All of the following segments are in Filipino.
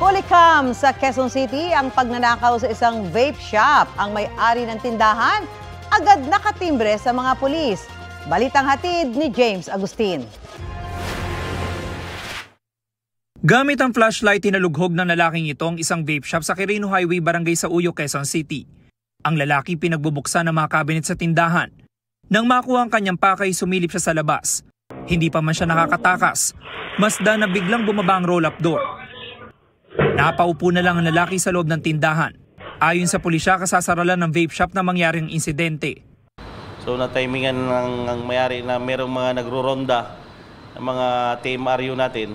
Fully cam sa Quezon City ang pagnanakaw sa isang vape shop. Ang may-ari ng tindahan agad nakatimbre sa mga pulis. Balitang hatid ni James Agustin. Gamit ang flashlight, tinalughog ng lalaking ito ang isang vape shop sa Quirino Highway, Barangay Sauyo, Quezon City. Ang lalaki pinagbubuksan ng mga cabinet sa tindahan. Nang makuha ang kanyang pakay, sumilip siya sa labas. Hindi pa man siya nakakatakas. Masdan na biglang bumaba ang roll-up door. Napaupo na lang ang lalaki sa loob ng tindahan. Ayon sa pulisya, kasasaralan ng vape shop na mangyaring insidente. So na-timingan ng mayari na merong mga nagro-ronda ng mga TMRU natin.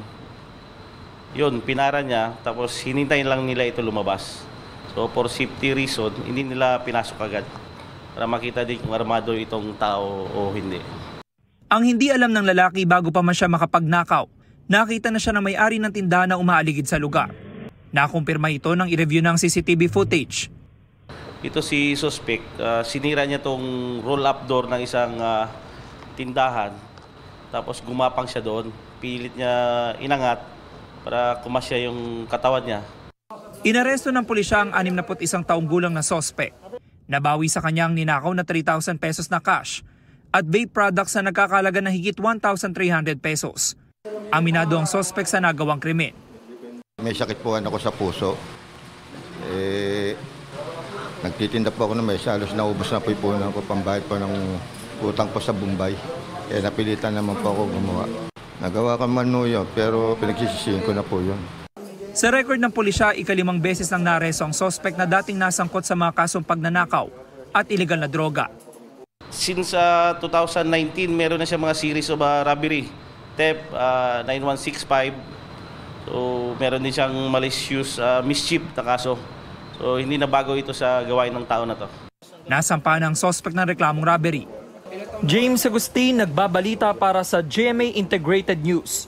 Yun, pinara niya, tapos hinintayin lang nila ito lumabas. So for safety reason, hindi nila pinasok agad para makita din kung armado itong tao o hindi. Ang hindi alam ng lalaki, bago pa man siya makapagnakaw, nakita na siya ng may-ari ng tindahan na umaaligid sa lugar. Nakumpirma ito nang i-review ng CCTV footage. Ito si suspect, sinira niya tong roll-up door ng isang tindahan. Tapos gumapang siya doon, pilit niya inangat para kumasya yung katawan niya. Inaresto ng pulisya ang 61 taong gulang na suspect. Nabawi sa kanyang ninakaw na 3,000 pesos na cash at vape products na nagkakalaga na higit 1,300 pesos. Aminado ang suspect sa nagawang krimen. May sakit po ako sa puso. Nagtitinda po ako ng mesa. Halos naubos na po yung puhunan ko. Pambayad po ng utang po sa Bombay. Napilitan naman po ako gumawa. Nagawa ka man yun, pero pinagsisisihin ko na po yun. Sa record ng pulisya, ika-5 beses nang nareso ang suspect na dating nasangkot sa mga kasong pagnanakaw at iligal na droga. Since 2019, meron na siya mga series of robbery. TEP 9165. So meron din siyang malicious mischief na kaso. So hindi na bago ito sa gawain ng tao na to. Nasampa ng suspect ng reklamong robbery. James Agustin, nagbabalita para sa GMA Integrated News.